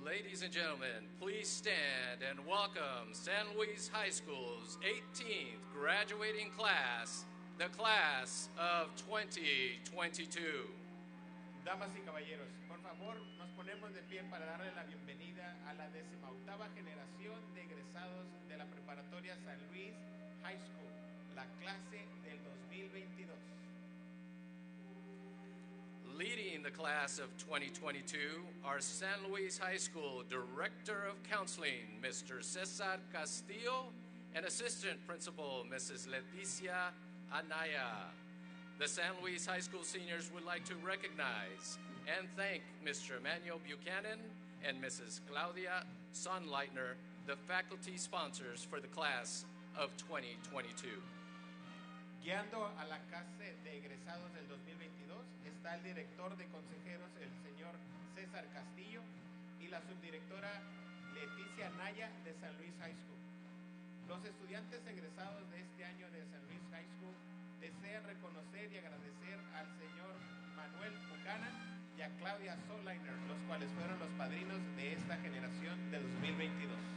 Ladies and gentlemen, please stand and welcome San Luis High School's 18th graduating class, the class of 2022. Damas y caballeros, por favor, nos ponemos de pie para darle la bienvenida a la 18ª generación de egresados de la preparatoria San Luis High School, la clase del 2022. Leading the class of 2022 are San Luis High School Director of Counseling, Mr. Cesar Castillo, and Assistant Principal, Mrs. Leticia Anaya. The San Luis High School seniors would like to recognize and thank Mr. Emmanuel Buchanan and Mrs. Claudia Sonleitner, the faculty sponsors for the class of 2022. Guiando a la clase de egresados del 2022 está el director de consejeros, el señor César Castillo, y la subdirectora Leticia Anaya de San Luis High School. Los estudiantes egresados de este año de San Luis High School desean reconocer y agradecer al señor Manuel Buchanan y a Claudia Sonleitner, los cuales fueron los padrinos de esta generación de 2022.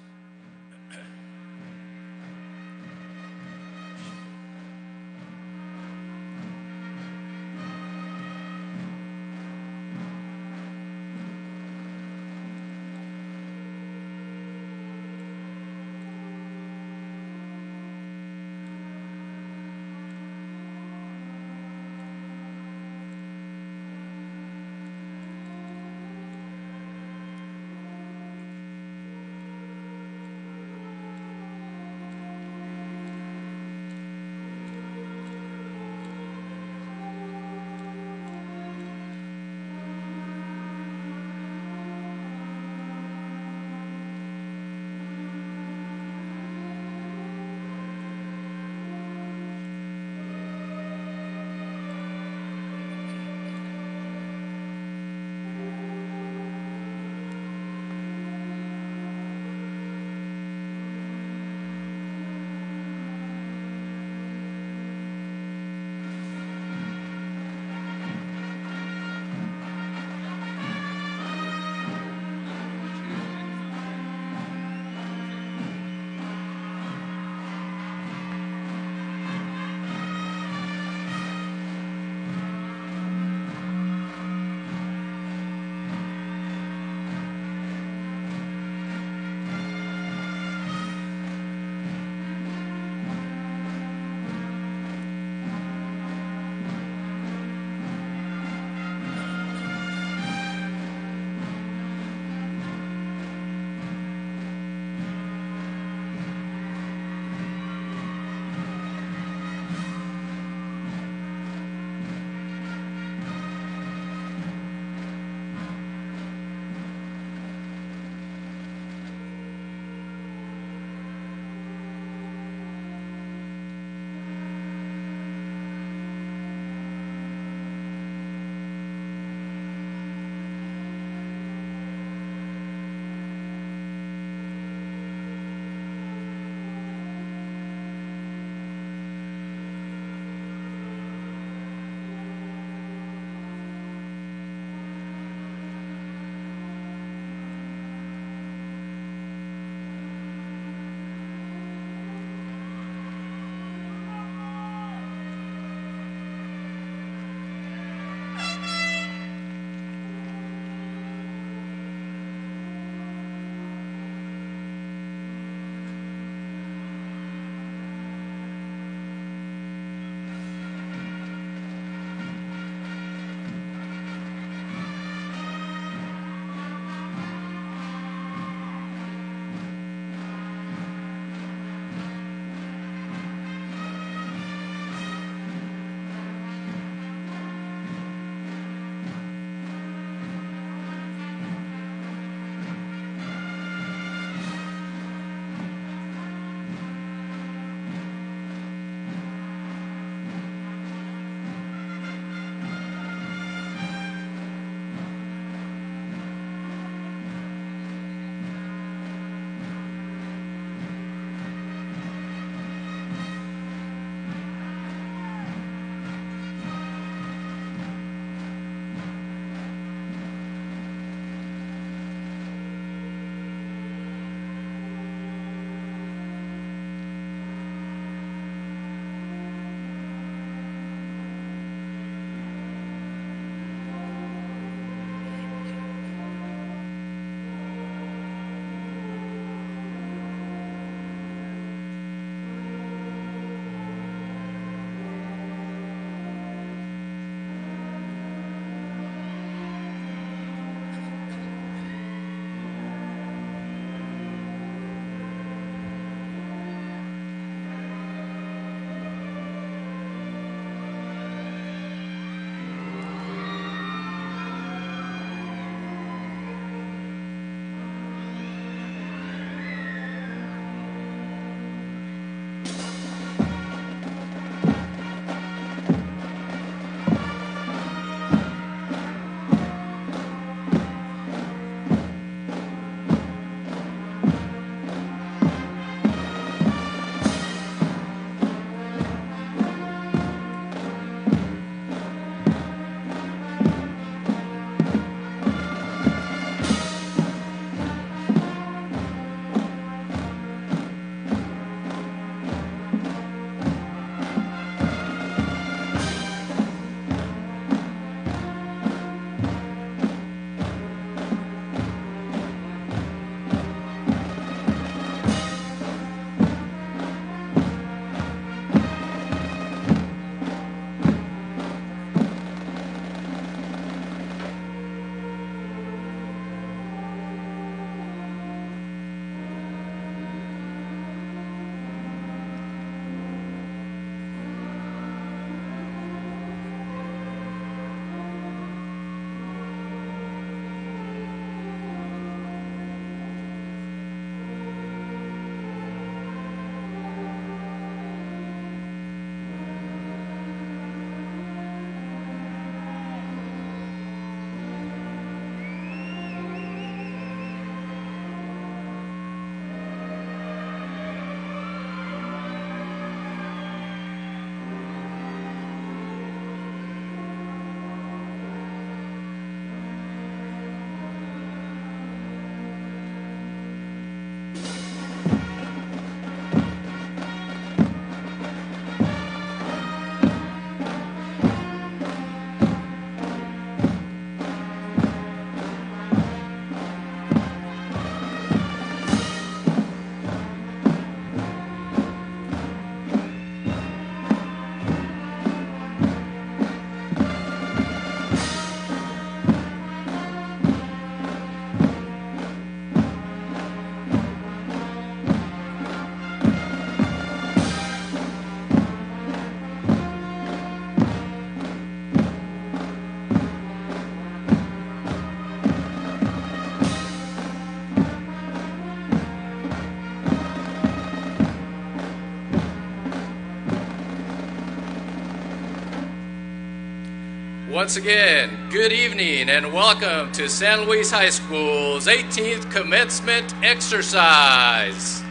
Once again, good evening and welcome to San Luis High School's 18th commencement exercise.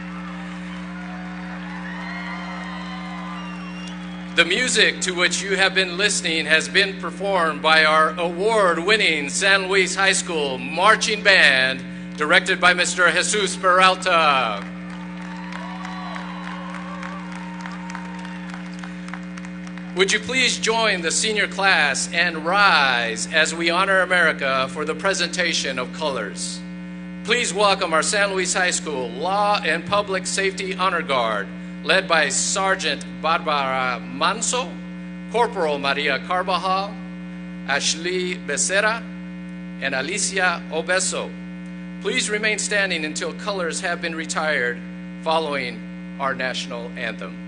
The music to which you have been listening has been performed by our award-winning San Luis High School marching band, directed by Mr. Jesus Peralta. Would you please join the senior class and rise as we honor America for the presentation of colors. Please welcome our San Luis High School Law and Public Safety Honor Guard, led by Sergeant Barbara Manso, Corporal Maria Carvajal, Ashley Becerra, and Alicia Obeso. Please remain standing until colors have been retired following our national anthem.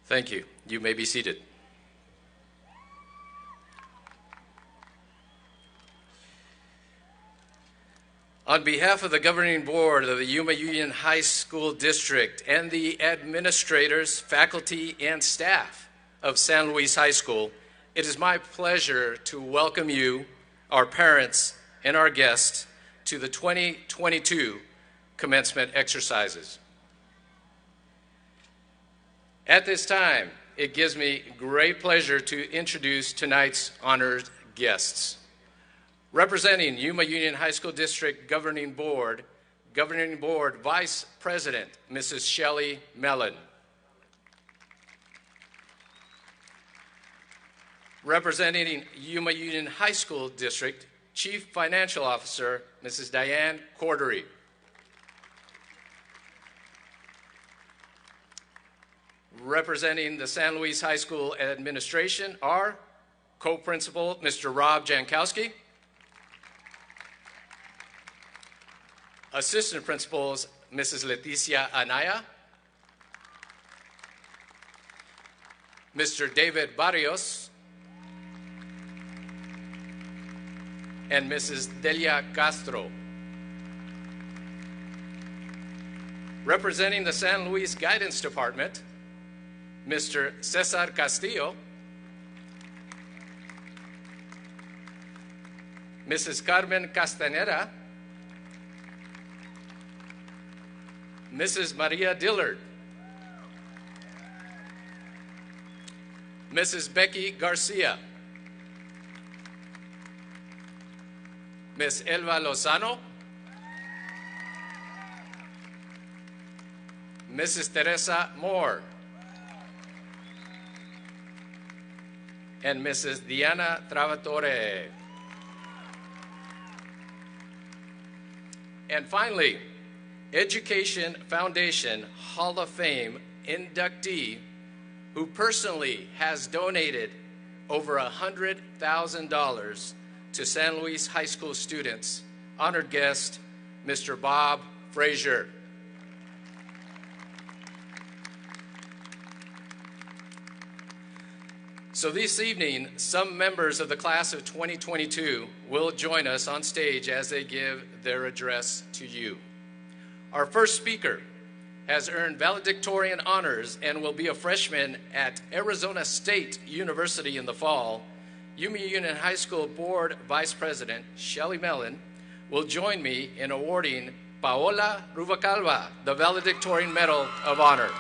Thank you. You may be seated. On behalf of the governing board of the Yuma Union High School District and the administrators, faculty, and staff of San Luis High School, it is my pleasure to welcome you, our parents, and our guests to the 2022 commencement exercises. At this time, it gives me great pleasure to introduce tonight's honored guests. Representing Yuma Union High School District Governing Board Vice President, Mrs. Shelley Mellon. Representing Yuma Union High School District Chief Financial Officer, Mrs. Diane Cordery. Representing the San Luis High School administration are co-principal Mr. Rob Jankowski, assistant principals Mrs. Leticia Anaya, Mr. David Barrios, and Mrs. Delia Castro. Representing the San Luis Guidance Department, Mr. Cesar Castillo. Mrs. Carmen Castaneda. Mrs. Maria Dillard. Mrs. Becky Garcia. Ms. Elva Lozano. Mrs. Teresa Moore. And Mrs. Diana Travatore. And finally, Education Foundation Hall of Fame inductee who personally has donated over $100,000 to San Luis High School students, honored guest, Mr. Bob Frazier. So this evening, some members of the class of 2022 will join us on stage as they give their address to you. Our first speaker has earned valedictorian honors and will be a freshman at Arizona State University in the fall. Yuma Union High School Board Vice President Shelly Mellon will join me in awarding Paola Rubacalva the Valedictorian Medal of Honor.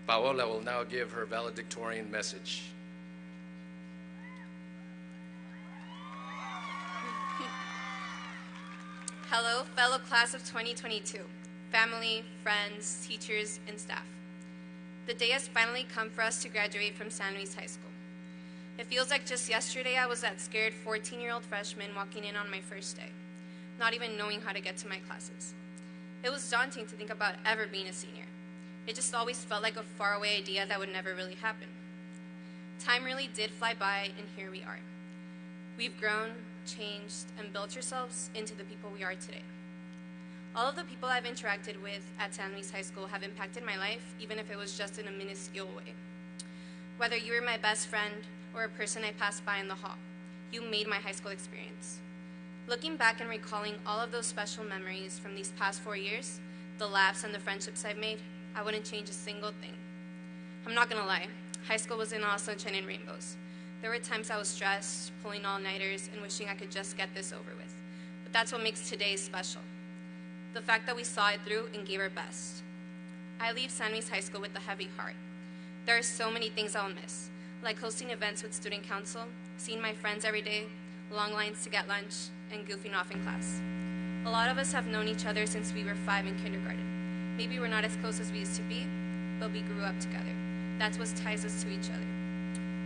Paola will now give her valedictorian message. Hello, fellow class of 2022, family, friends, teachers, and staff. The day has finally come for us to graduate from San Luis High School. It feels like just yesterday I was that scared 14-year-old freshman walking in on my first day, not even knowing how to get to my classes. It was daunting to think about ever being a senior. It just always felt like a faraway idea that would never really happen. Time really did fly by, and here we are. We've grown, changed, and built ourselves into the people we are today. All of the people I've interacted with at San Luis High School have impacted my life, even if it was just in a minuscule way. Whether you were my best friend or a person I passed by in the hall, you made my high school experience. Looking back and recalling all of those special memories from these past 4 years, the laughs and the friendships I've made, I wouldn't change a single thing. I'm not gonna lie, high school wasn't all sunshine and rainbows. There were times I was stressed, pulling all-nighters, and wishing I could just get this over with. But that's what makes today special. The fact that we saw it through and gave our best. I leave San Luis High School with a heavy heart. There are so many things I'll miss, like hosting events with student council, seeing my friends every day, long lines to get lunch, and goofing off in class. A lot of us have known each other since we were 5 in kindergarten. Maybe we're not as close as we used to be, but we grew up together. That's what ties us to each other.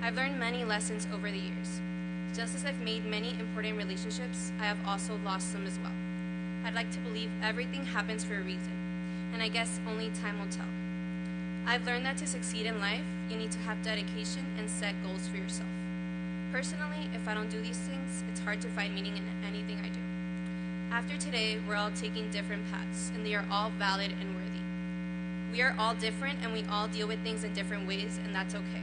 I've learned many lessons over the years. Just as I've made many important relationships, I have also lost some as well. I'd like to believe everything happens for a reason, and I guess only time will tell. I've learned that to succeed in life, you need to have dedication and set goals for yourself. Personally, if I don't do these things, it's hard to find meaning in anything I do. After today, we're all taking different paths, and they are all valid and worthy. We are all different, and we all deal with things in different ways, and that's okay.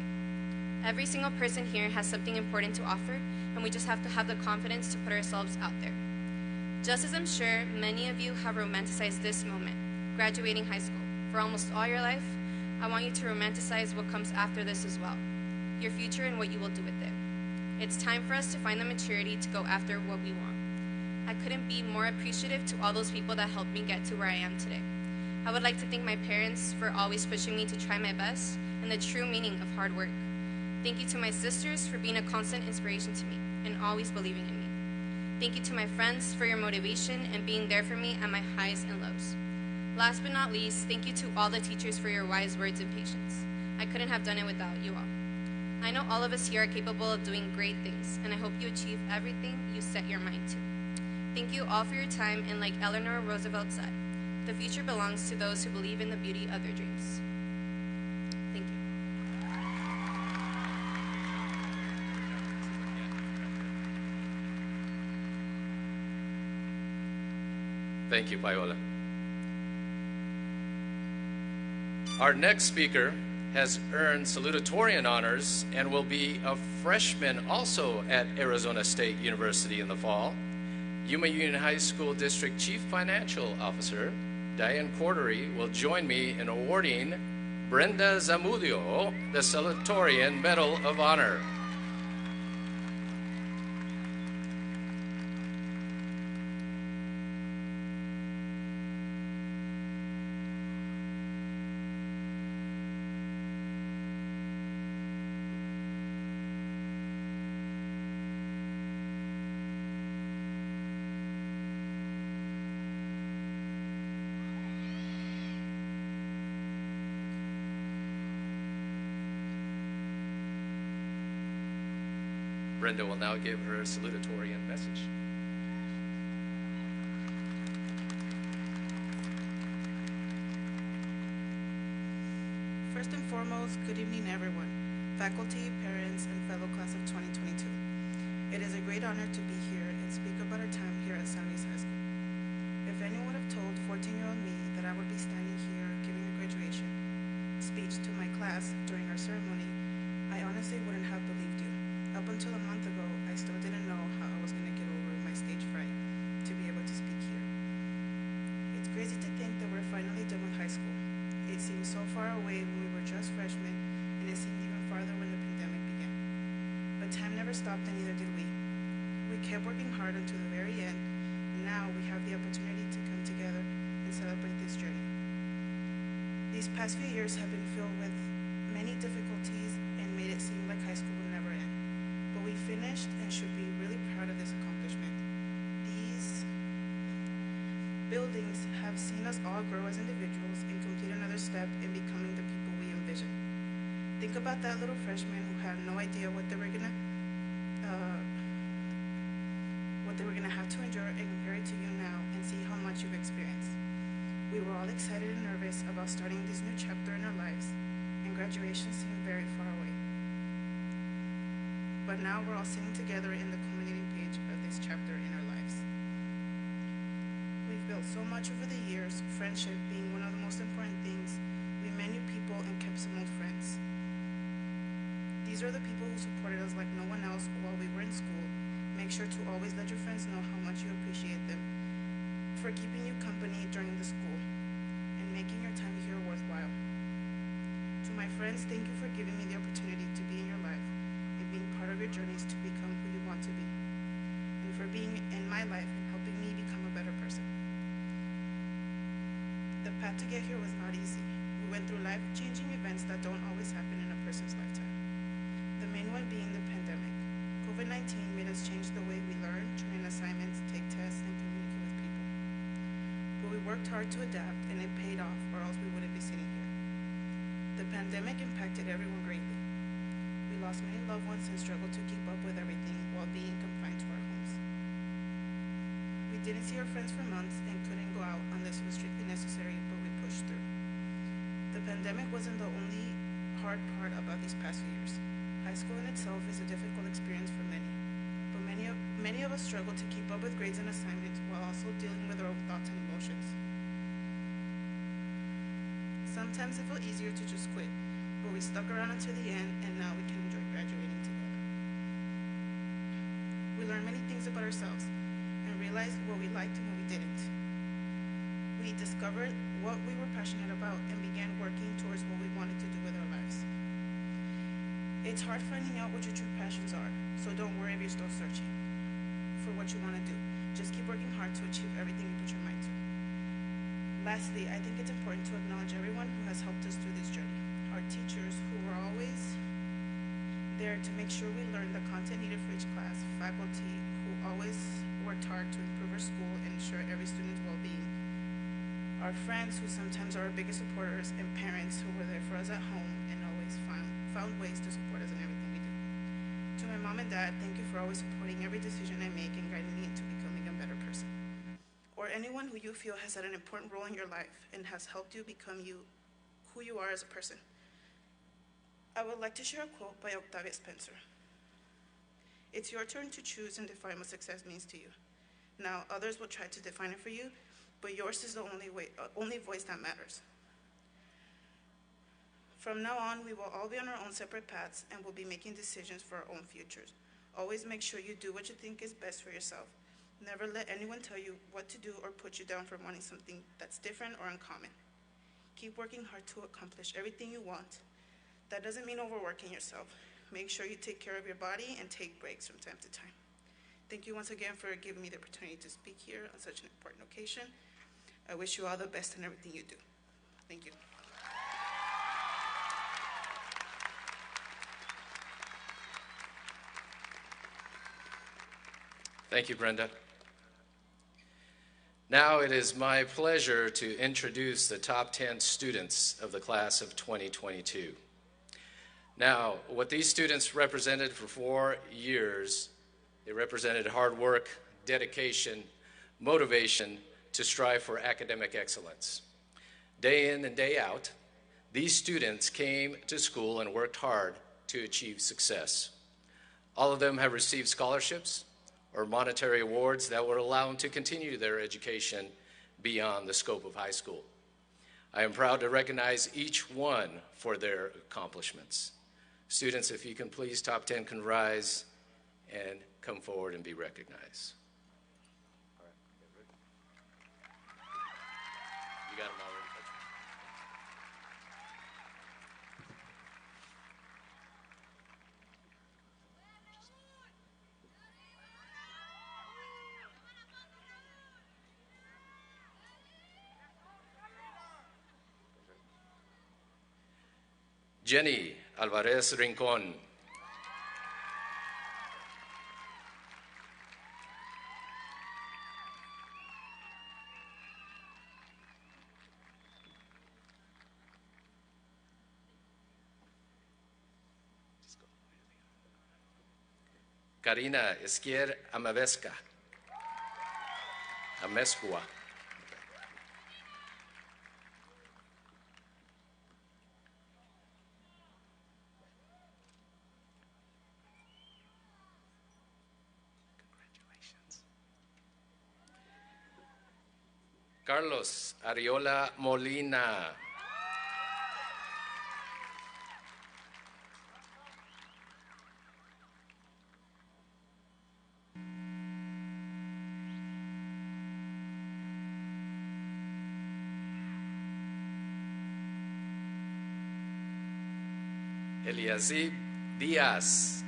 Every single person here has something important to offer, and we just have to have the confidence to put ourselves out there. Just as I'm sure many of you have romanticized this moment, graduating high school, for almost all your life, I want you to romanticize what comes after this as well, your future and what you will do with it. It's time for us to find the maturity to go after what we want. I couldn't be more appreciative to all those people that helped me get to where I am today. I would like to thank my parents for always pushing me to try my best and the true meaning of hard work. Thank you to my sisters for being a constant inspiration to me and always believing in me. Thank you to my friends for your motivation and being there for me at my highs and lows. Last but not least, thank you to all the teachers for your wise words and patience. I couldn't have done it without you all. I know all of us here are capable of doing great things, and I hope you achieve everything you set your mind to. Thank you all for your time, and like Eleanor Roosevelt said, the future belongs to those who believe in the beauty of their dreams. Thank you. Thank you, Viola. Our next speaker has earned salutatorian honors and will be a freshman also at Arizona State University in the fall. Yuma Union High School District Chief Financial Officer Diane Cordery will join me in awarding Brenda Zamudio the Salutatorian Medal of Honor. Brenda will now give her salutatorian message. First and foremost, good evening everyone, faculty, parents, and fellow class of 2022. It is a great honor to be here and speak about our time here at San Luis High School. If anyone would have told 14-year-old me that I would be standing here giving a graduation speech to my class during our ceremony, I honestly wouldn't have believed you. Up until a month ago, I still didn't know how I was going to get over my stage fright to be able to speak here. It's crazy to think that we're finally done with high school. It seemed so far away when we were just freshmen, and it seemed even farther when the pandemic began. But time never stopped, and neither did we. We kept working hard until the very end, and now we have the opportunity to come together and celebrate this journey. These past few years have been filled with many difficulties and made it seem like high school would never end. But we finished and should be really proud of this accomplishment. These buildings have seen us all grow as individuals and complete another step in becoming the people we envision. Think about that little freshman who had no idea what they were gonna have to endure, and compare it to you now and see how much you've experienced. We were all excited and nervous about starting this new chapter in our lives, and graduation seemed very far away. But now we're all sitting together in the culminating page of this chapter in our lives. We've built so much over the years, friendship being one of the most important things. We met new people and kept some old friends. These are the people who supported us like no one else while we were in school. Make sure to always let your friends know how much you appreciate them for keeping you company during the school and making your time here worthwhile. To my friends, thank you for giving me the opportunity to be in your life and being part of your journeys to become who you want to be, and for being in my life and helping me become a better person. The path to get here was not easy. We went through life-changing events that don't always happen in a person's lifetime. The main one being the pandemic. COVID-19 made us change the way we learn, turn in assignments, take tests, and communicate with people. But we worked hard to adapt, and it paid off, or else we wouldn't be sitting here. The pandemic impacted everyone greatly. We lost many loved ones and struggled to keep up with everything while being confined to our homes. We didn't see our friends for months and couldn't go out unless it was strictly necessary, but we pushed through. The pandemic wasn't the only hard part about these past few years. High school in itself is a difficult experience for many, but many of us struggle to keep up with grades and assignments while also dealing with our own thoughts and emotions. Sometimes it felt easier to just quit, but we stuck around until the end, and now we can enjoy graduating together. We learned many things about ourselves and realized what we liked and what we didn't. We discovered what we were passionate about and began working towards what we wanted to do with our lives. It's hard finding out what your true passions are, so don't worry if you're still searching for what you want to do. Just keep working hard to achieve everything you put your mind to. Lastly, I think it's important to acknowledge everyone who has helped us through this journey. Our teachers, who were always there to make sure we learned the content needed for each class. Faculty, who always worked hard to improve our school and ensure every student's well-being. Our friends, who sometimes are our biggest supporters, and parents who were there for us at home and always found ways to support us in everything we do. To my mom and dad, thank you for always supporting every decision I make and guiding me into becoming a better person. anyone who you feel has had an important role in your life and has helped you become who you are as a person. I would like to share a quote by Octavia Spencer. It's your turn to choose and define what success means to you. Now, others will try to define it for you, but yours is the only voice that matters. From now on, we will all be on our own separate paths and will be making decisions for our own futures. Always make sure you do what you think is best for yourself. Never let anyone tell you what to do or put you down for wanting something that's different or uncommon. Keep working hard to accomplish everything you want. That doesn't mean overworking yourself. Make sure you take care of your body and take breaks from time to time. Thank you once again for giving me the opportunity to speak here on such an important occasion. I wish you all the best in everything you do. Thank you. Thank you, Brenda. Now it is my pleasure to introduce the top 10 students of the class of 2022. Now, what these students represented for 4 years, they represented hard work, dedication, motivation to strive for academic excellence. Day in and day out, these students came to school and worked hard to achieve success. All of them have received scholarships or monetary awards that would allow them to continue their education beyond the scope of high school. I am proud to recognize each one for their accomplishments. Students, if you can please, top 10 can rise and come forward and be recognized. You got them already. Jenny Alvarez Rincon. Karina Esquier Amescua. Carlos Ariola Molina. Eliasib Díaz.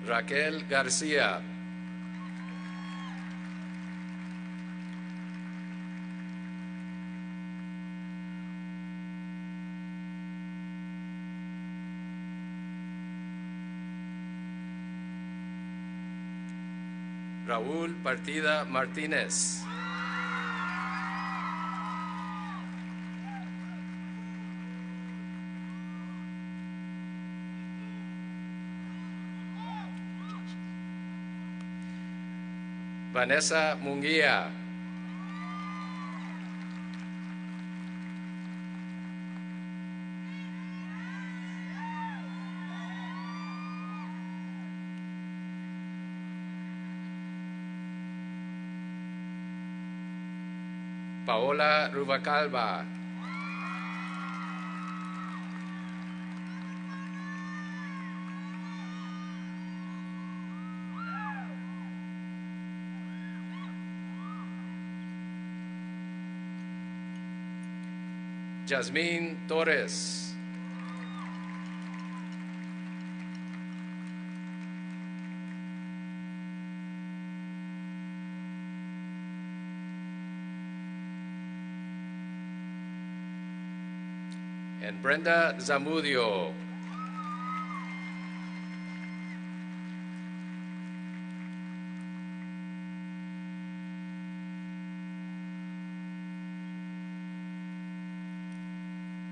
Raquel García. Raúl Partida Martínez. Vanessa Munguía. Paola Rubacalba. Yasmín Torres. And Brenda Zamudio.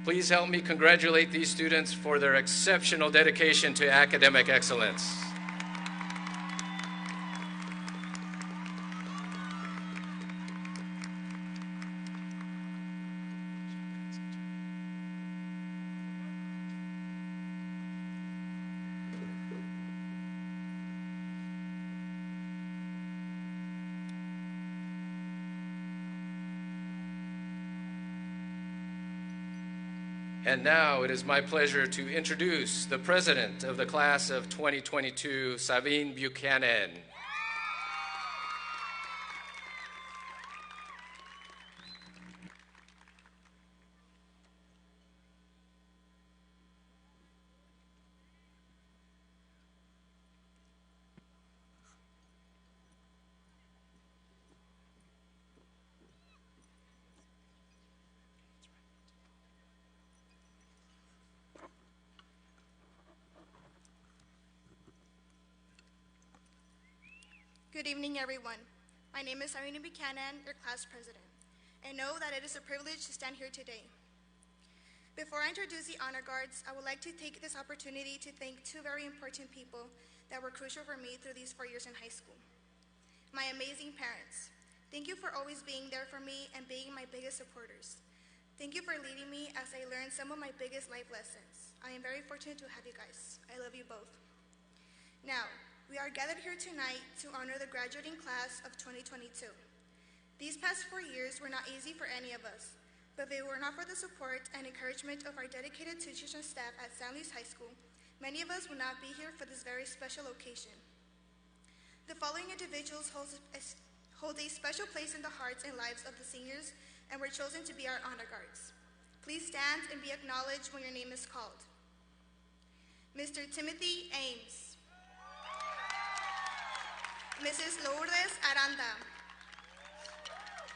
Please help me congratulate these students for their exceptional dedication to academic excellence. And now it is my pleasure to introduce the president of the class of 2022, Sabine Buchanan. Good evening, everyone. My name is Irene Buchanan, your class president, and know that it is a privilege to stand here today. Before I introduce the honor guards, I would like to take this opportunity to thank two very important people that were crucial for me through these 4 years in high school. My amazing parents. Thank you for always being there for me and being my biggest supporters. Thank you for leading me as I learned some of my biggest life lessons. I am very fortunate to have you guys. I love you both. Now, we are gathered here tonight to honor the graduating class of 2022. These past 4 years were not easy for any of us, but if it were not for the support and encouragement of our dedicated teachers and staff at San Luis High School, many of us would not be here for this very special occasion. The following individuals hold a special place in the hearts and lives of the seniors and were chosen to be our honor guards. Please stand and be acknowledged when your name is called. Mr. Timothy Ames. Mrs. Lourdes Aranda.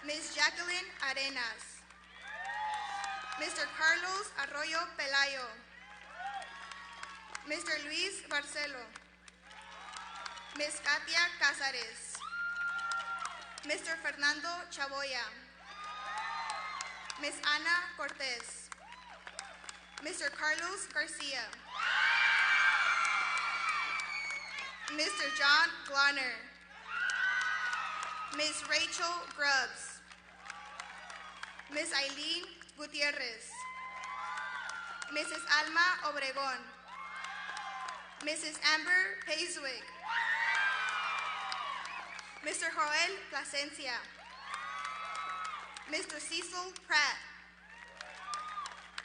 Ms. Jacqueline Arenas. Mr. Carlos Arroyo Pelayo. Mr. Luis Barcelo. Ms. Katia Cázares. Mr. Fernando Chaboya. Ms. Ana Cortez. Mr. Carlos Garcia. Mr. John Glonner. Ms. Rachel Grubbs. Ms. Eileen Gutierrez. Mrs. Alma Obregón. Mrs. Amber Paiswick. Mr. Joel Plasencia. Mr. Cecil Pratt.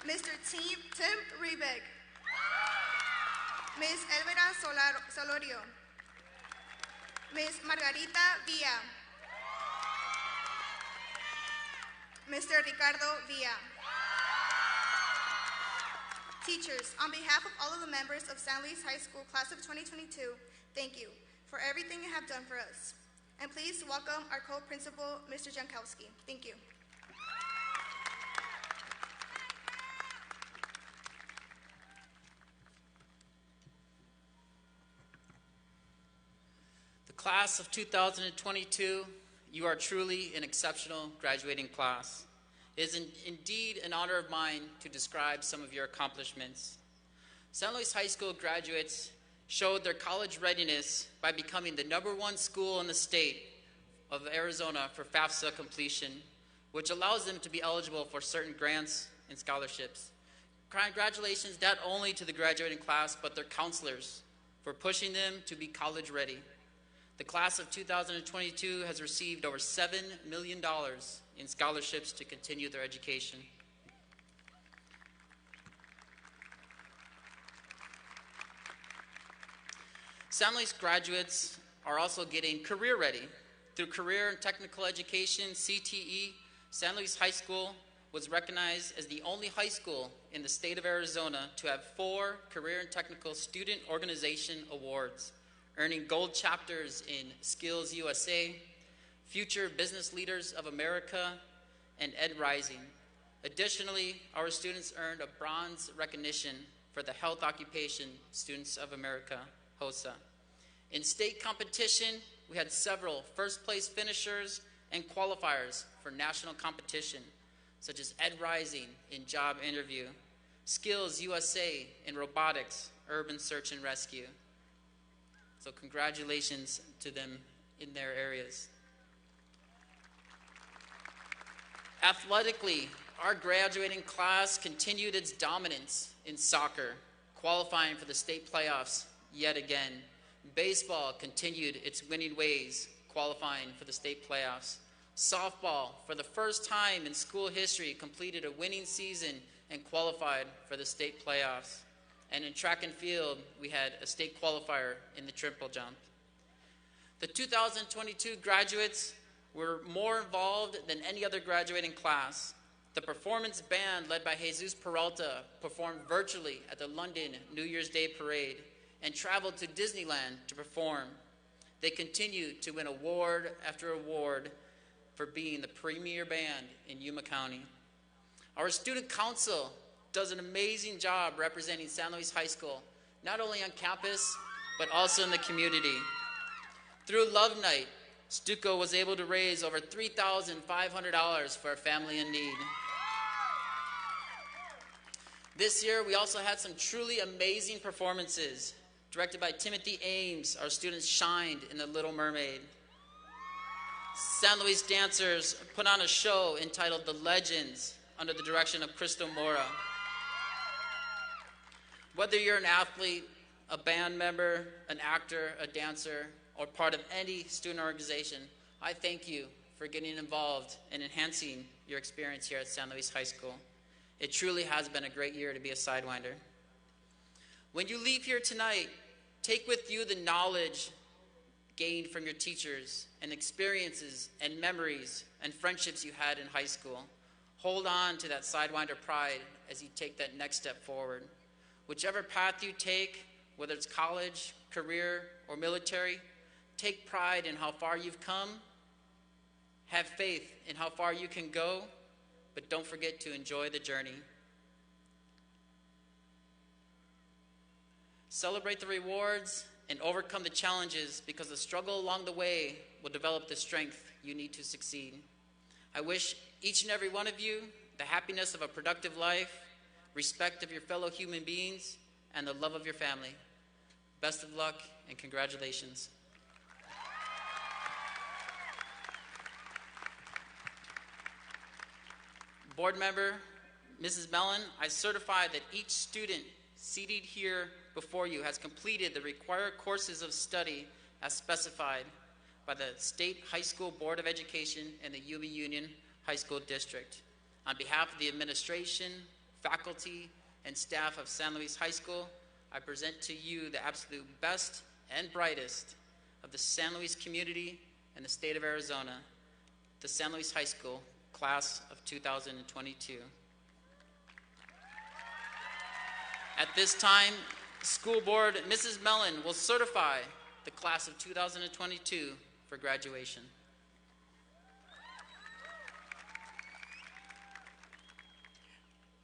Mr. Tim Rebeck. Ms. Elvira Solorio. Ms. Margarita Villa. Mr. Ricardo Villa. Teachers, on behalf of all of the members of San Luis High School Class of 2022, thank you for everything you have done for us. And please welcome our co-principal, Mr. Jankowski. Thank you. The class of 2022, you are truly an exceptional graduating class. It is indeed an honor of mine to describe some of your accomplishments. San Luis High School graduates showed their college readiness by becoming the #1 school in the state of Arizona for FAFSA completion, which allows them to be eligible for certain grants and scholarships. Congratulations not only to the graduating class, but their counselors for pushing them to be college ready. The class of 2022 has received over $7 million in scholarships to continue their education. San Luis graduates are also getting career ready. Through Career and Technical Education, CTE, San Luis High School was recognized as the only high school in the state of Arizona to have 4 Career and Technical Student Organization Awards, earning gold chapters in Skills USA, Future Business Leaders of America, and Ed Rising. Additionally, our students earned a bronze recognition for the Health Occupation Students of America, HOSA. In state competition, we had several first-place finishers and qualifiers for national competition. such as Ed Rising in Job Interview, Skills USA in Robotics, Urban Search and Rescue. So congratulations to them in their areas. Athletically, our graduating class continued its dominance in soccer, qualifying for the state playoffs yet again. Baseball continued its winning ways, qualifying for the state playoffs. Softball, for the first time in school history, completed a winning season and qualified for the state playoffs. And in track and field, we had a state qualifier in the triple jump. The 2022 graduates were more involved than any other graduating class. The performance band led by Jesus Peralta performed virtually at the London New Year's Day Parade and traveled to Disneyland to perform. They continue to win award after award for being the premier band in Yuma County. Our student council does an amazing job representing San Luis High School, not only on campus, but also in the community. Through Love Night, Stuco was able to raise over $3,500 for a family in need. This year, we also had some truly amazing performances. Directed by Timothy Ames, our students shined in The Little Mermaid. San Luis dancers put on a show entitled The Legends under the direction of Crystal Mora. Whether you're an athlete, a band member, an actor, a dancer, or part of any student organization, I thank you for getting involved and enhancing your experience here at San Luis High School. It truly has been a great year to be a Sidewinder. When you leave here tonight, take with you the knowledge gained from your teachers and experiences and memories and friendships you had in high school. Hold on to that Sidewinder pride as you take that next step forward. Whichever path you take, whether it's college, career, or military, take pride in how far you've come. Have faith in how far you can go, but don't forget to enjoy the journey. Celebrate the rewards and overcome the challenges, because the struggle along the way will develop the strength you need to succeed. I wish each and every one of you the happiness of a productive life, respect of your fellow human beings, and the love of your family. Best of luck and congratulations. Board member, Mrs. Mellon, I certify that each student seated here before you has completed the required courses of study as specified by the State High School Board of Education and the Yuma Union High School District. On behalf of the administration, faculty, and staff of San Luis High School, I present to you the absolute best and brightest of the San Luis community and the state of Arizona, the San Luis High School Class of 2022. At this time, School Board Mrs. Mellon will certify the Class of 2022 for graduation.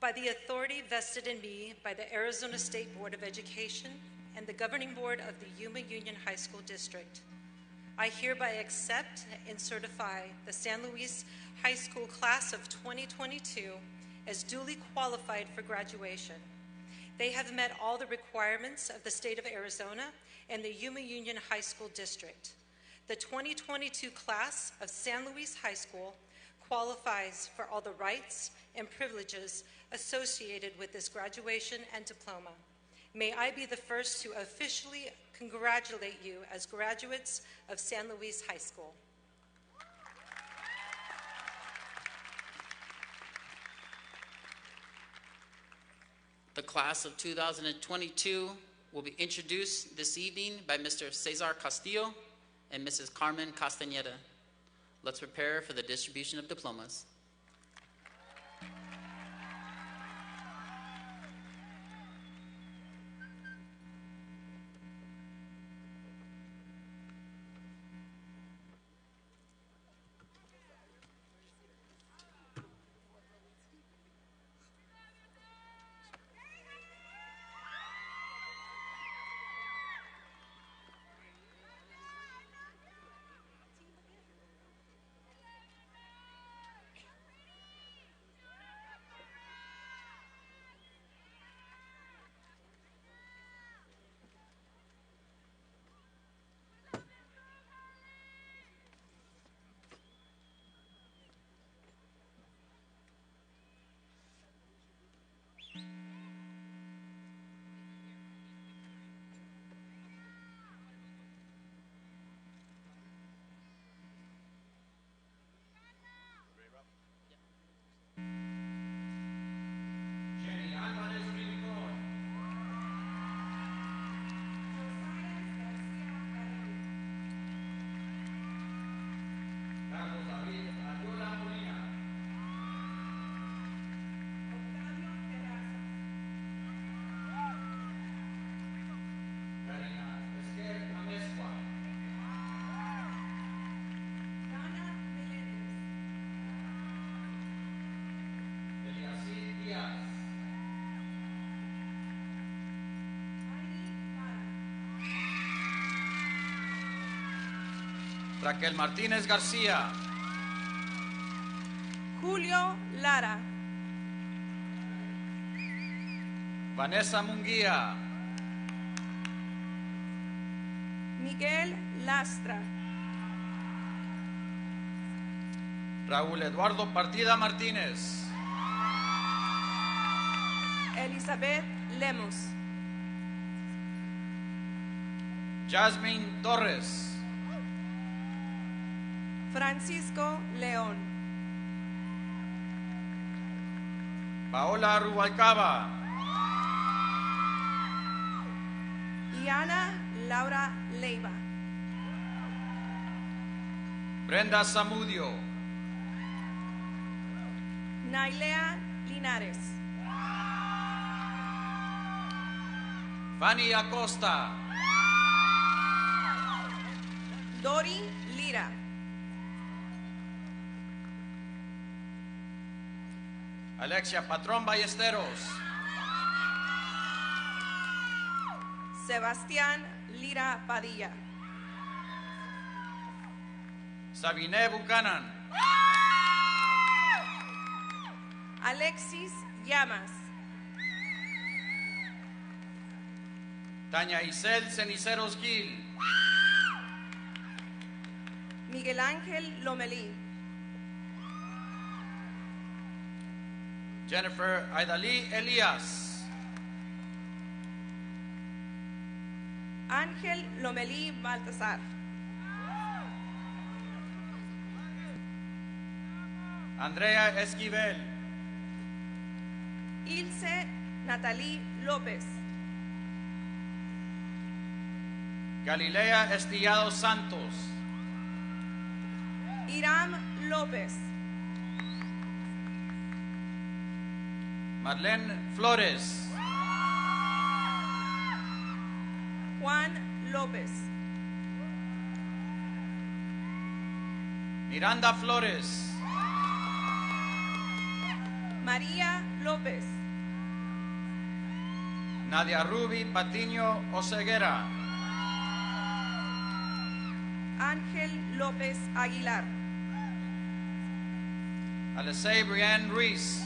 By the authority vested in me by the Arizona State Board of Education and the Governing Board of the Yuma Union High School District, I hereby accept and certify the San Luis High School Class of 2022 as duly qualified for graduation. They have met all the requirements of the state of Arizona and the Yuma Union High School District. The 2022 class of San Luis High School qualifies for all the rights and privileges associated with this graduation and diploma. May I be the first to officially congratulate you as graduates of San Luis High School. The class of 2022 will be introduced this evening by Mr. Cesar Castillo and Mrs. Carmen Castañeda. Let's prepare for the distribution of diplomas. Raquel Martínez García. Julio Lara. Vanessa Munguía. Miguel Lastra. Raúl Eduardo Partida Martínez. Elizabeth Lemos. Jasmine Torres. Francisco León. Paola Rubalcaba. Y Ana Laura Leiva. Brenda Zamudio. Nailea Linares. Fanny Acosta. Dori Lira. Alexia Patrón Ballesteros. Sebastián Lira Padilla. Sabine Buchanan. Alexis Llamas. Tania Isel Ceniceros Gil. Miguel Ángel Lomelí. Jennifer Aidalí Elías. Ángel Lomelí Baltasar. Andrea Esquivel. Ilse Natalí López. Galilea Estillado Santos. Iram López. Marlene Flores. Juan López. Miranda Flores. María López. Nadia Ruby Patiño Oseguera. Ángel López Aguilar. Alesei Brienne Ruiz.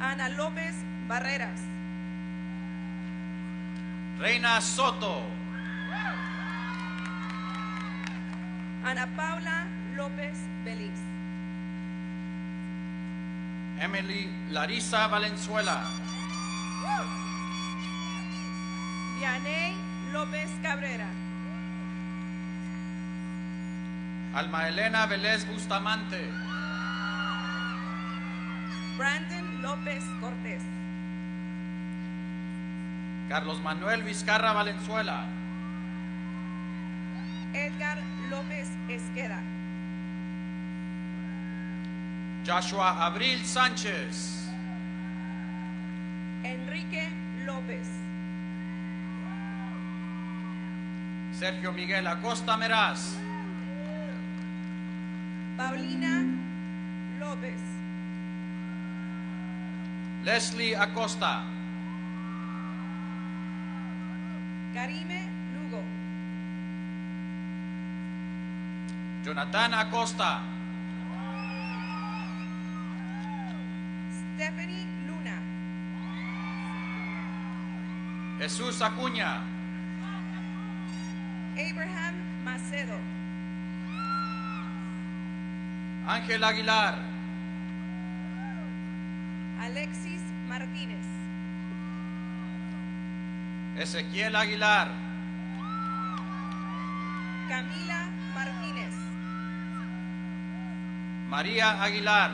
Ana López Barreras. Reina Soto. Ana Paula López Beliz. Emily Larisa Valenzuela. Vianey López Cabrera. Alma Elena Vélez Bustamante. Brandon López Cortés. Carlos Manuel Vizcarra Valenzuela. Edgar López Esqueda. Joshua Abril Sánchez. Enrique López. Sergio Miguel Acosta Meraz. Paulina López. Leslie Acosta. Karime Lugo. Jonathan Acosta. Stephanie Luna. Jesús Acuña. Abraham Macedo. Ángel Aguilar. Alexis Martínez. Ezequiel Aguilar. Camila Martínez. María Aguilar.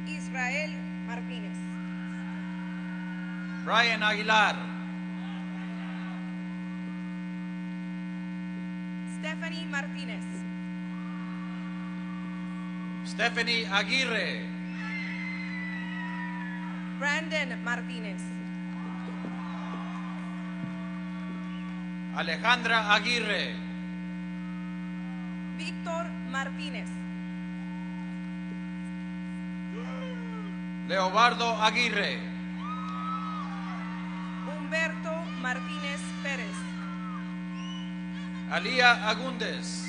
Israel Martínez. Brian Aguilar. Stephanie Martínez. Stephanie Aguirre. Brandon Martínez. Alejandra Aguirre. Víctor Martínez. Leobardo Aguirre. Humberto Martínez Pérez. Alía Agúndez.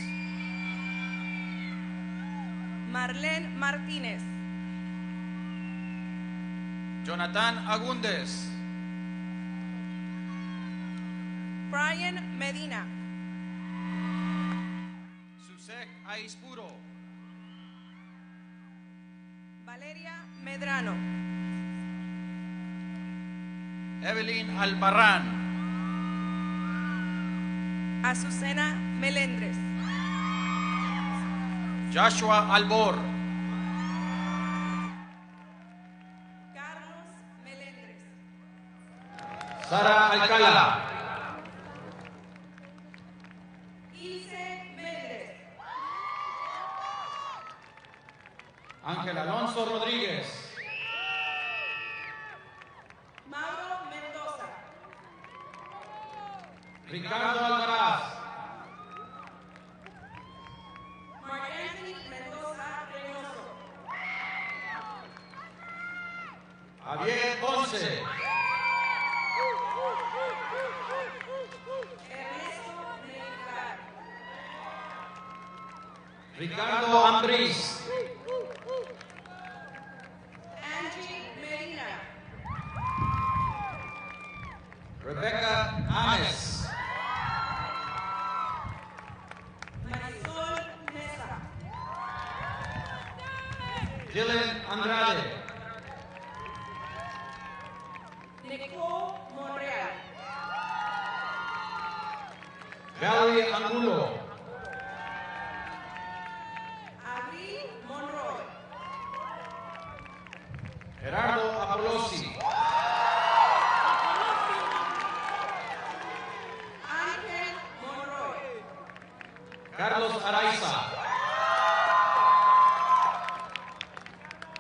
Marlene Martínez. Jonathan Agúndez. Brian Medina. Susek Aispuro. Valeria Medrano. Evelyn Albarrán. Azucena Melendres. Joshua Albor. Carlos Melendres. Sara Alcala. Ilse Méndez. Ángel Alonso Rodríguez. Mauro Mendoza. Ricardo Alcaraz. Mark Anthony Mendoza Reynoso. Javier Ponce. Ernesto Melgar. Ricardo Ambriz. Angie Medina. Rebecca Ames. Marisol Mesa. Dylan Andrade. Nicole Monreal. Valerie Angulo. Abril Monroy. Gerardo Apolosi. Ángel Monroy. Carlos Araiza.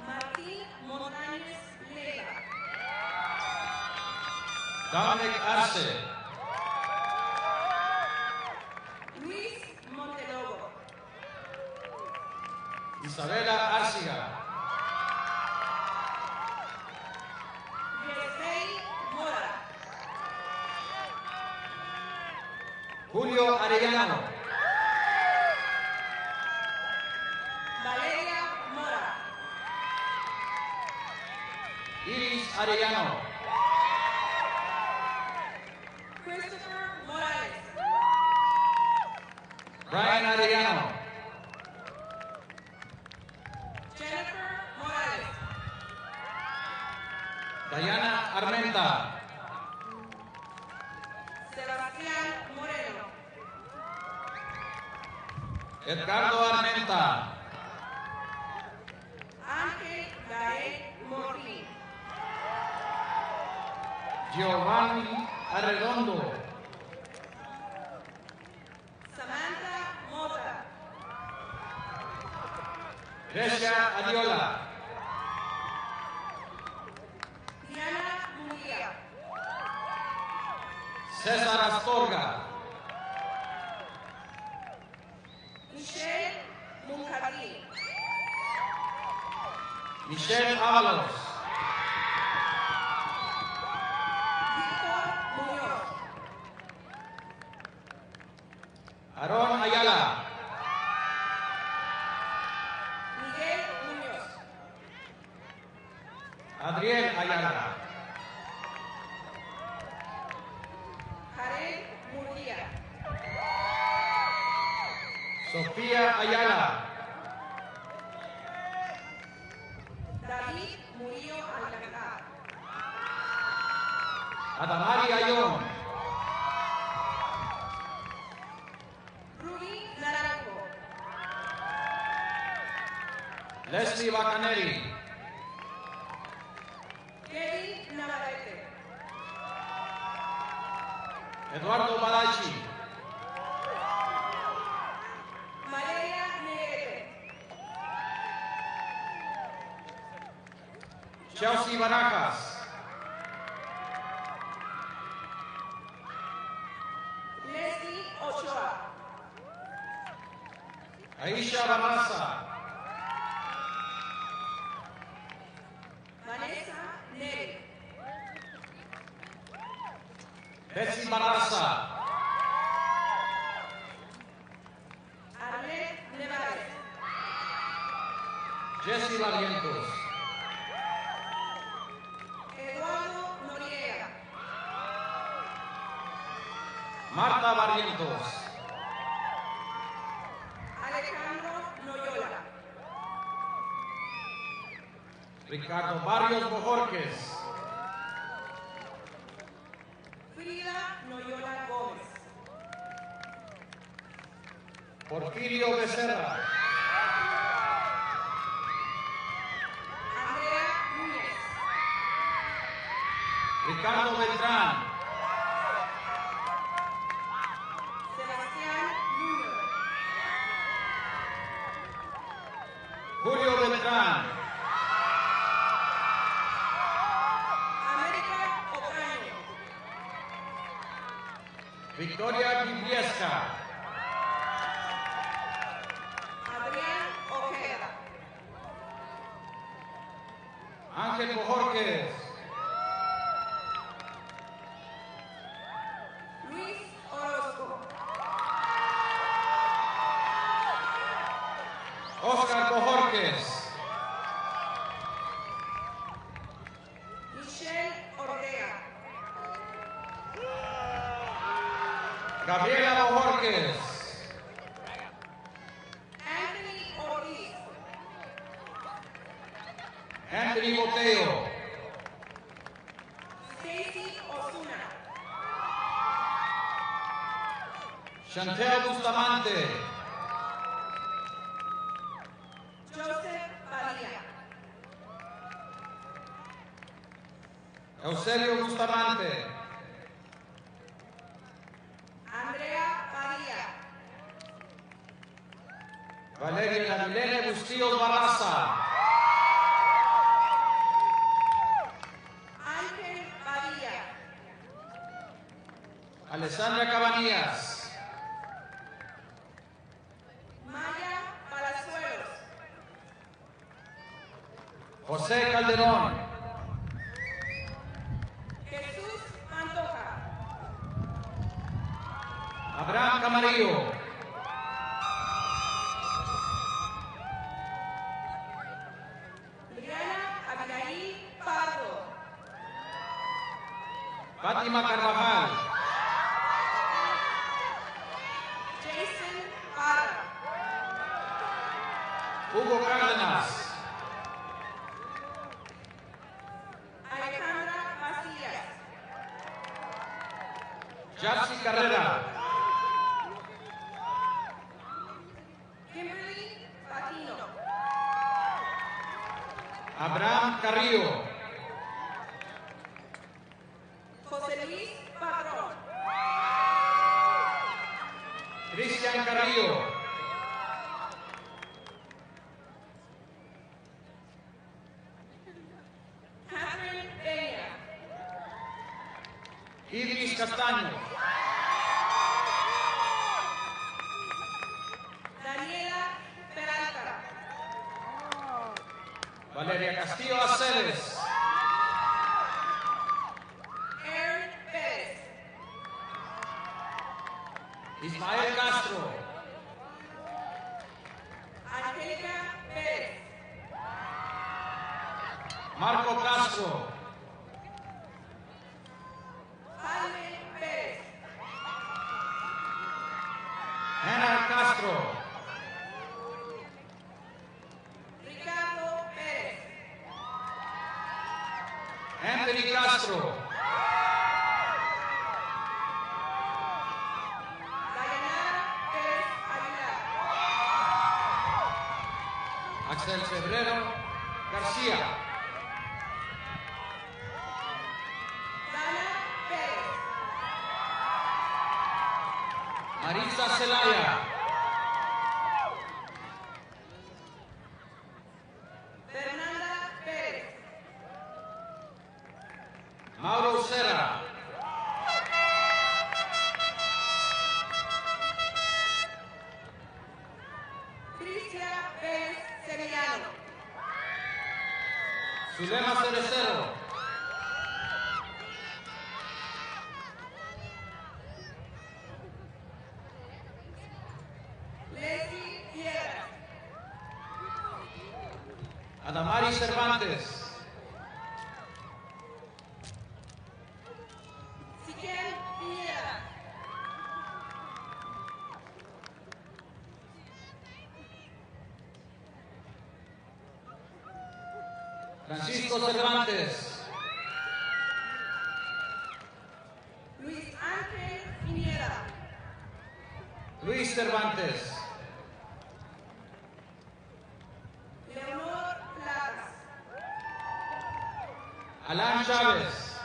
Martín Montañez Leiva. Dominic Arce. Luis Montelobo. Isabela Arciga. Yesey Mora. Julio Arellano. Valeria Mora. Iris Arellano. Christopher Morales. Brian Arellano. Jennifer Morales. Diana Armenta. Sebastián Moreno. Edgardo Armenta. Ángel Gael Morín. Giovanni Arredondo. Samantha Mota. Grecia Adiola. Diana Munguía. César Astorga. Michelle Muncardí. Michelle Ábalos. Víctor Muñoz. Aarón Ayala. Miguel Muñoz. Adriel Ayala. Jared Murguía. Sofía Ayala. David Murillo Alcalá. Adamari Ayón. Ruby Naranjo. Leslie Bacaneri. Kevin Navarrete. Eduardo Balachi. Valeria Negrete. Chelsea Barajas. Leslie Ochoa. Aisha Barraza. Vanessa Neri. Betsy Barraza. Jesse Barrientos. Eduardo Noriega. Marta Barrientos. Alejandro Noyola. Ricardo Barrios Bojorques. Frida Noyola Gómez. Porfirio Becerra. Andrea Núñez. Ricardo Beltrán. Sebastián Núñez. Julio Beltrán. América Ocaño. Victoria Bibliesca. Adrián Ojeda. Ángel Bojorques. Luis Orozco. Oscar Bojorques. Michelle Ortega. Gabriela Bojorques. Anthony Ortiz. Anthony Boteo. Stacy Osuna. Chantel Bustamante. Joseph Padilla. Eusebio Bustamante. Andrea Padilla. Valeria Namilene Bustillos Barraza. Ángel Padilla. Alessandra Cabanillas. Maya Palazuelos. José Calderón. Jesús Pantoja. Abraham Camarillo. Diana Abigail Pardo. Fátima Carvajal. Jason Parra. Hugo Cárdenas. Alejandra Macías. Japsi Carrera. Kimberly Patino. Abraham Carrillo. José Luis Padrón. Cristian Carrillo. Catherine Peña. Idris Castaño. Daniela Peralta. Valeria Castillo Aceves. Aaron Pérez. Ismael Castro. Angélica Pérez. Marco Castro. Jaime Pérez. Hannah Castro. Ricardo Pérez. Anthony Castro. Dayanara Pérez Aguilar. Axel Febrero García. Dana Pérez. Marisa Celaya. Fernanda Pérez. Mauro Serra. Cristian Pérez Sevillano. Zulema Cerecero. Leslie Piedras. Adamari Cervantes. Siquel Piñera. Francisco Cervantes. Luis Ángel Piñera. Luis Cervantes. Leonor Platas. Alan Chávez.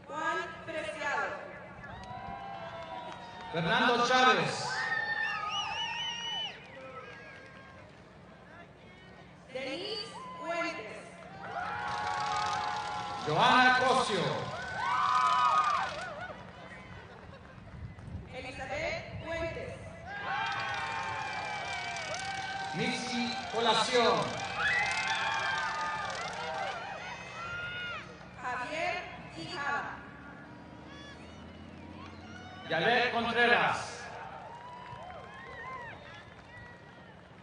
Juan Preciado. Fernando Chávez. Denise Fuentes. Joana Cosio. Elizabeth Fuentes. Mixi Colación. Javier Quijada. Yalet Contreras.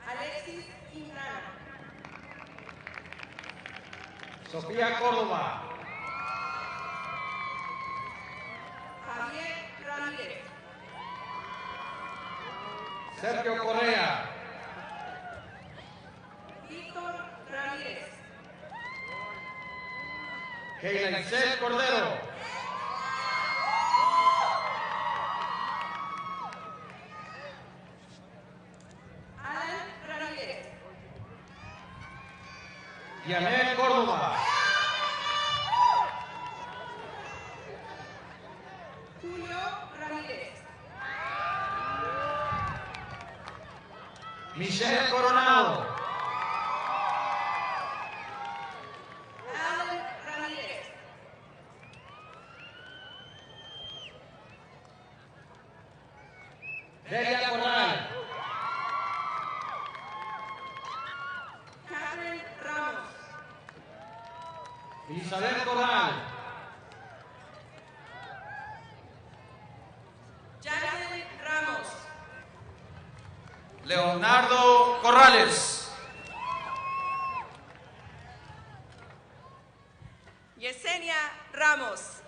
Alexis Quintana. Sofía Córdoba. Javier Ramírez. Sergio Correa. Víctor Ramírez. Keila Isel Cordero. Alan Ramírez. Dianel Córdoba. Julio Ramírez. Michelle Coronado. Alan Ramírez. Delia Corral. Catherine Ramos. Isabel Corral. Jackson Ramos. Leonardo Corrales. Yesenia Ramos.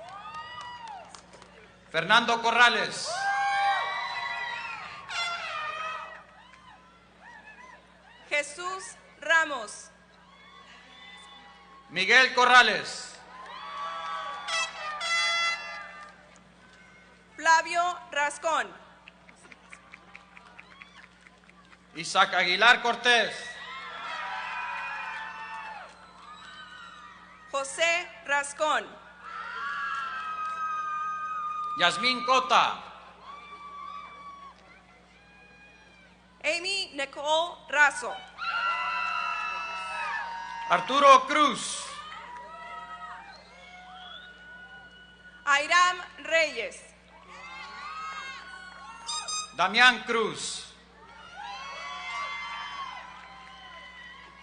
Fernando Corrales. Jesús Ramos. Miguel Corrales. Flavio Rascón. Isaac Aguilar Cortés. José Rascón. Yasmín Cota. Amy Nicole Razo. Arturo Cruz. Airam Reyes. Damián Cruz.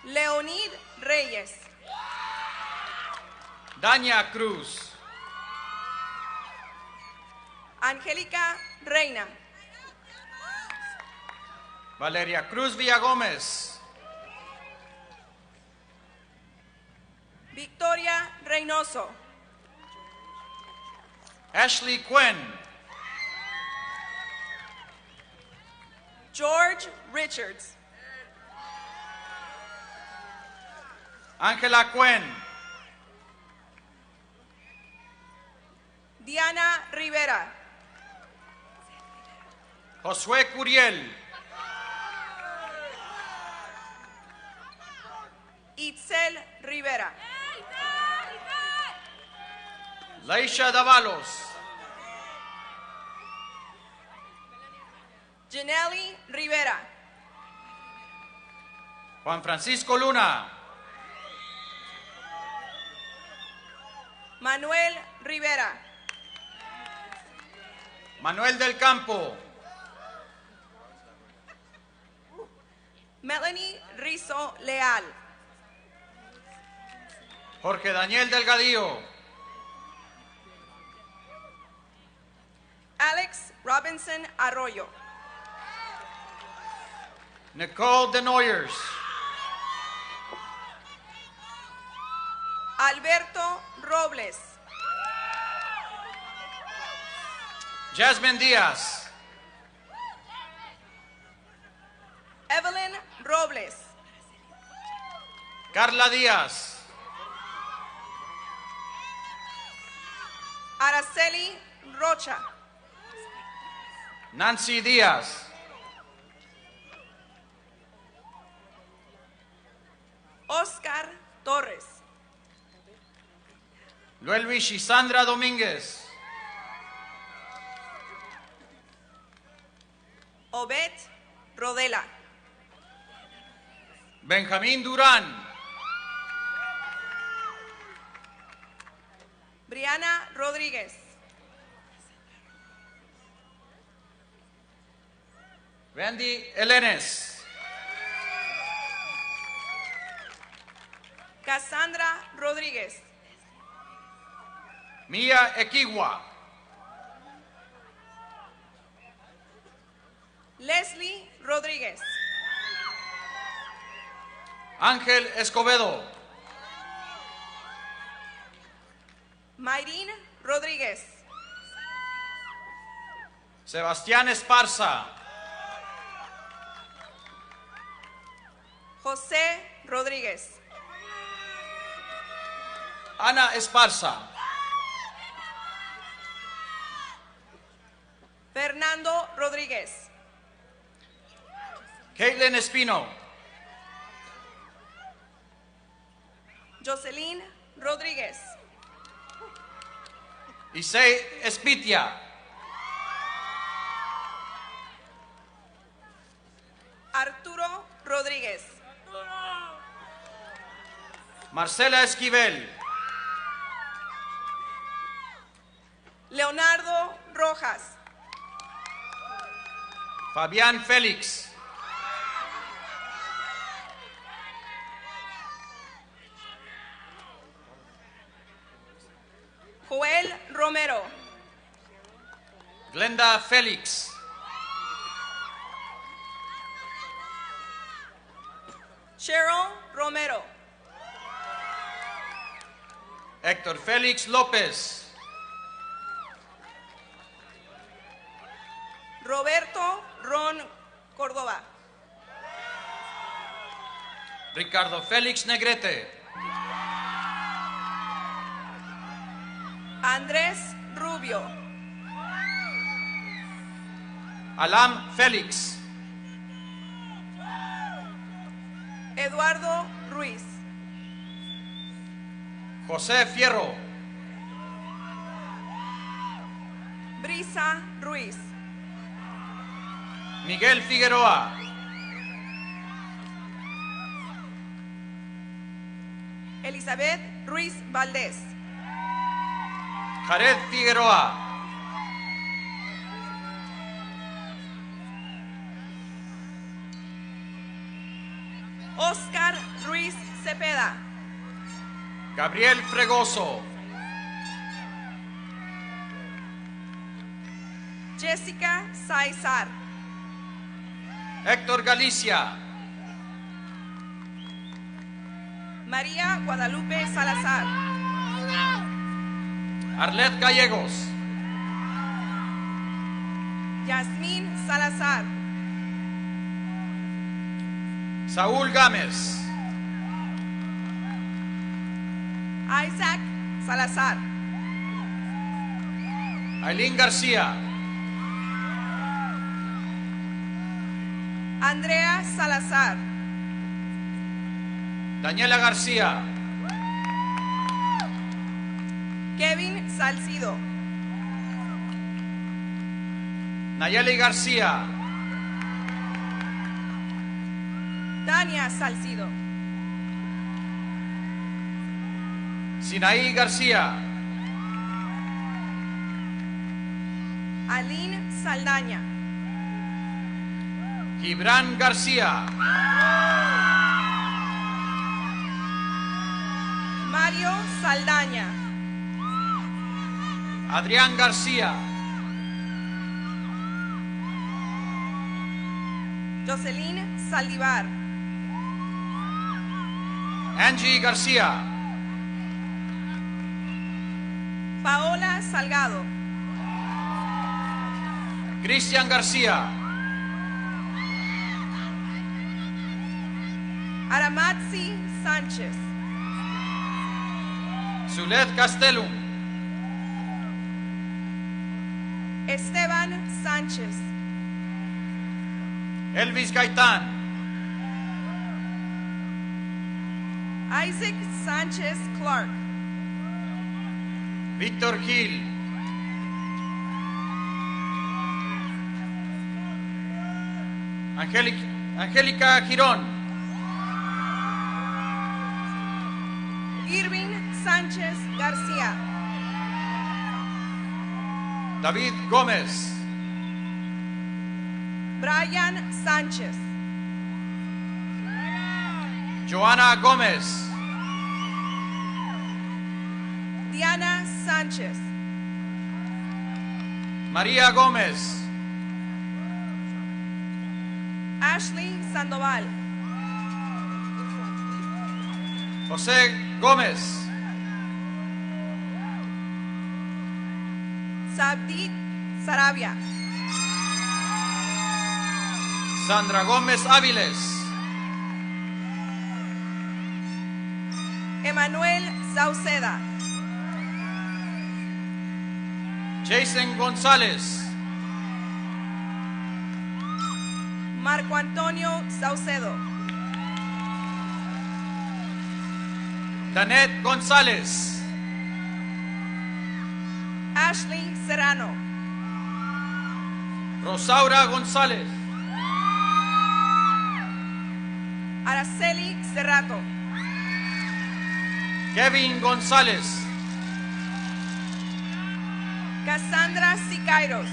Leonid Reyes. Daña Cruz. Angélica Reina. Valeria Cruz Villagómez. Victoria Reynoso. Ashley Quinn. George Richards. Ángela Quinn. Diana Rivera. Josué Curiel. Itzel Rivera. Laisha Davalos. Janelli Rivera. Juan Francisco Luna. Manuel Rivera. Manuel del Campo. Melanie Rizzo Leal. Jorge Daniel Delgadillo. Alex Robinson Arroyo. Nicole Denoyers. Alberto Robles. Jasmine Diaz. Evelyn Robles. Carla Díaz. Araceli Rocha. Nancy Díaz. Oscar Torres. Luelvis y Sandra Domínguez. Obed Rodela. Benjamín Durán. Briana Rodríguez. Randy Elenes. Cassandra Rodríguez. Mia Equigua. Leslie Rodríguez. Ángel Escobedo. Mayrín Rodríguez. Sebastián Esparza. José Rodríguez. Ana Esparza. Fernando Rodríguez. Caitlin Espino. Jocelyn Rodríguez. Isei Espitia. Arturo Rodríguez. Marcela Esquivel. Leonardo Rojas. Fabián Félix. Joel Romero. Glenda Félix. Cheryl Romero. Héctor Félix López. Roberto Ron Córdoba. Ricardo Félix Negrete. Andrés Rubio. Alam Félix. Eduardo Ruiz. José Fierro. Brisa Ruiz. Miguel Figueroa. Elizabeth Ruiz Valdés. Jared Figueroa. Oscar Ruiz Cepeda. Gabriel Fregoso. Jessica Saizar. Héctor Galicia. María Guadalupe Salazar. Arlet Gallegos. Yasmín Salazar. Saúl Gámez. Isaac Salazar. Ailín García. Andrea Salazar. Daniela García. Kevin Salcido. Nayeli García. Tania Salcido. Sinaí García. Aline Saldaña. Gibran García. Mario Saldaña. Adrián García. Jocelyn Saldivar, Angie Garcia, Paola Salgado, Cristian Garcia, Aramatzi Sánchez, Zulet Castellum, Esteban Sánchez, Elvis Gaitán, Isaac Sánchez Clark, Víctor Gil, Angélica Girón, Irving Sánchez García, David Gómez, Brian Sánchez, Joana Gómez, Diana Sánchez, María Gómez, Ashley Sandoval, José Gómez, Sabdit Sarabia, Sandra Gómez Áviles, Emanuel Sauceda, Jason González, Marco Antonio Saucedo, Danet González, Ashley Serrano, Rosaura González, Araceli Cerrato, Kevin González, Cassandra Sicairos,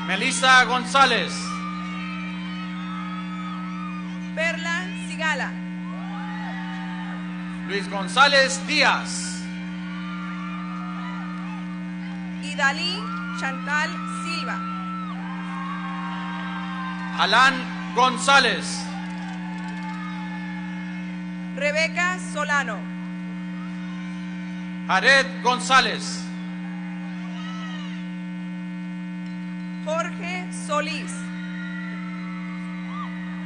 Melissa González, Perla Sigala, Luis González Díaz, Idalí Chantal Silva, Alan González, Rebeca Solano, Jared González, Jorge Solís,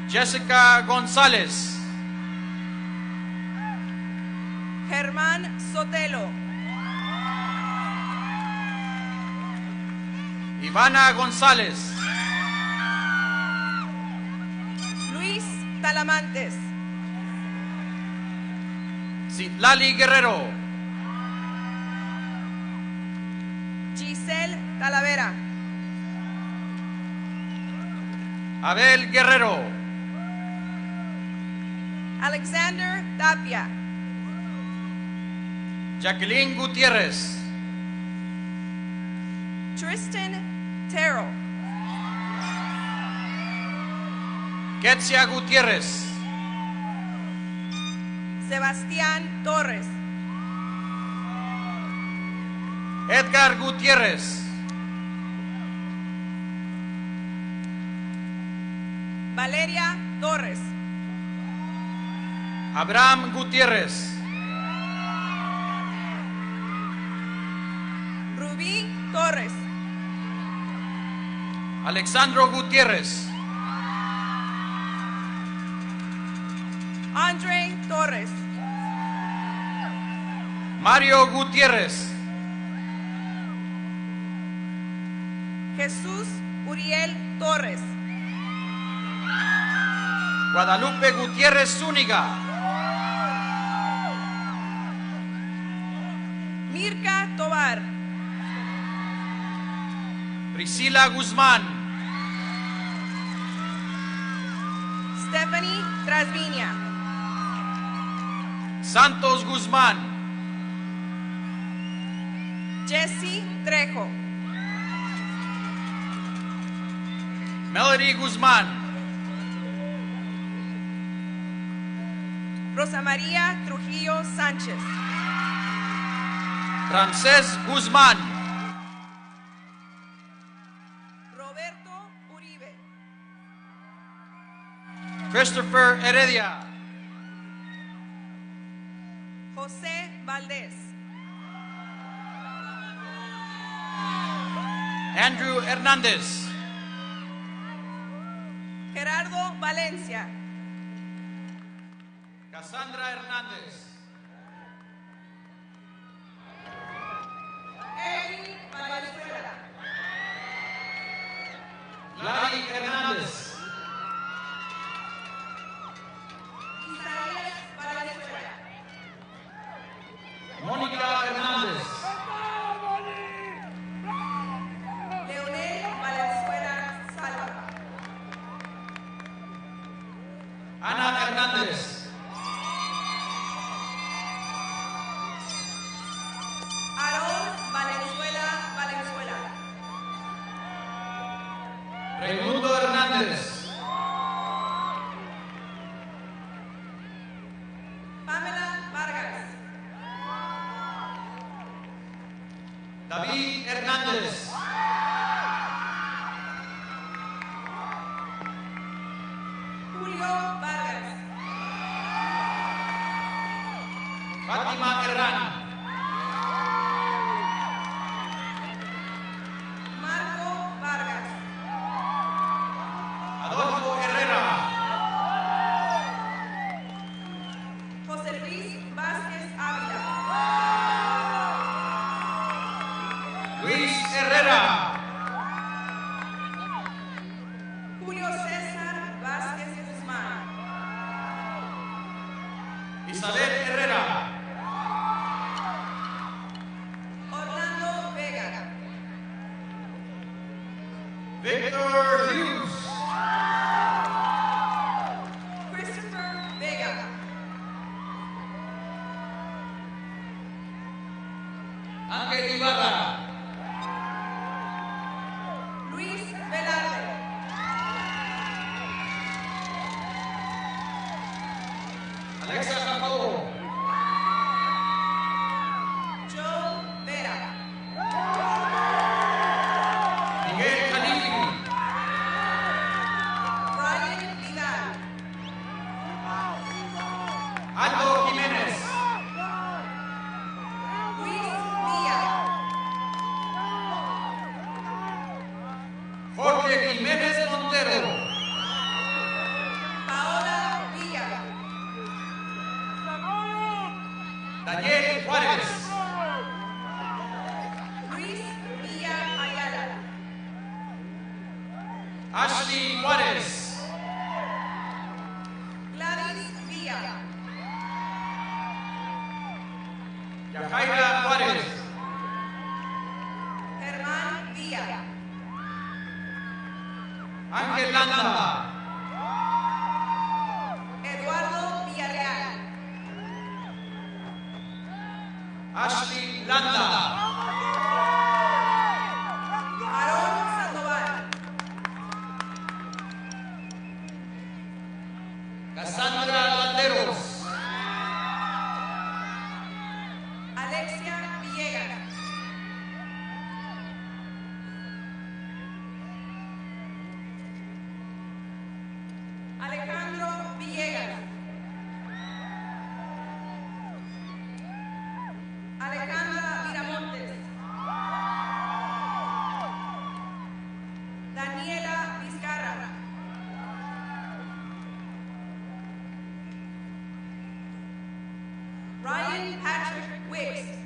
Jessica González, Germán Sotelo, Ivana González, Luis Talamantes, Citlali Guerrero, Giselle Talavera, Abel Guerrero, Alexander Tapia, Jacqueline Gutiérrez, Tristan Terrell, Ketsia Gutiérrez, Sebastián Torres, Edgar Gutiérrez, Valeria Torres, Abraham Gutiérrez, Rubí Torres, Alexandro Gutiérrez, Andre Torres, Mario Gutiérrez, Jesús Uriel Torres, Guadalupe Gutiérrez Zúñiga, Mirka Tobar, Priscila Guzmán, Stephanie Trasvinia, Santos Guzmán, Jesse Trejo, Melody Guzmán, Rosa María Trujillo Sánchez, Francés Guzmán, Roberto Uribe, Christopher Heredia. José Valdés. Andrew Hernandez. Gerardo Valencia. Cassandra Hernandez. Eli Valenzuela. Gladys Hernandez. Isaías Valenzuela. Mónica Hernández. Leonel Valenzuela Salva. Ana Hernández. Aarón Valenzuela Valenzuela. Raimundo Hernández. Pamela Vargas. David Hernández. Julio Vargas. Fátima Herrán. Marco Vargas. Adolfo Herrera. José Luis Vázquez Ávila. Luis Herrera. Julio César Vázquez Guzmán. Isabel Herrera. Orlando Vega. Victor Hughes. Christopher Vega. Ángel Ibarra. Luis Velarde. Alexa Jacobo. Joe Vera. Miguel Canifi. Ryan Vidal. Aldo Jiménez. Luis Villa. Jorge Jiménez Montero. Paola Villa. Daniel Juárez. Luis Villa Ayala. Ashley Juárez. Gladys Villa. Yajaira Juárez. Germán Villa. Ángel Landa. Eduardo Villarreal. Ashley Landa. Aarón Sandoval. Cassandra Landeros. Alexia Villegas. Alejandro Villegas. Alejandra Viramontes. Daniela Vizcarra. Ryan Patrick Wicks.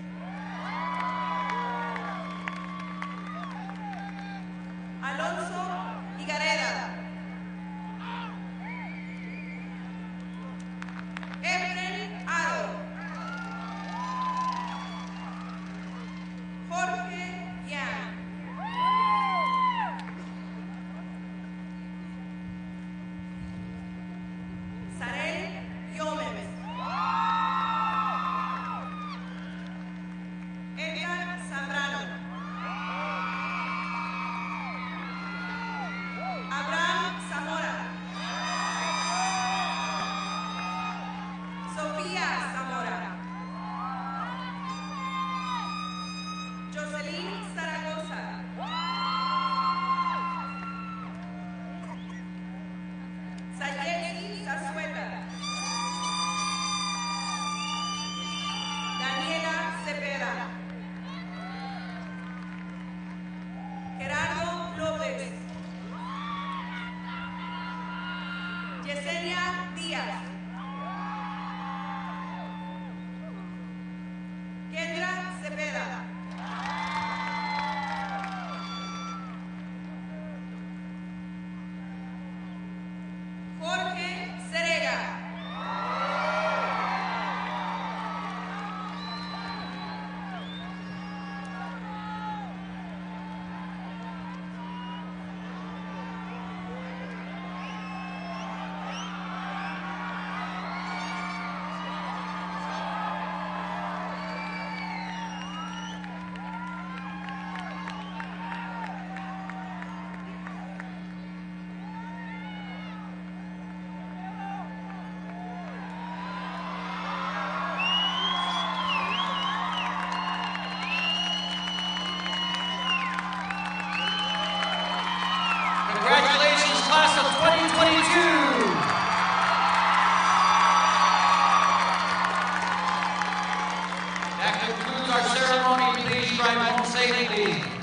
Alonso Higareda. Efren Aro. Jorge Yan. Sarel Gómez. Yesenia Díaz. Kendra Cepeda. Jorge Cerega. Congratulations, class of 2022. That concludes our ceremony. Please drive home safely.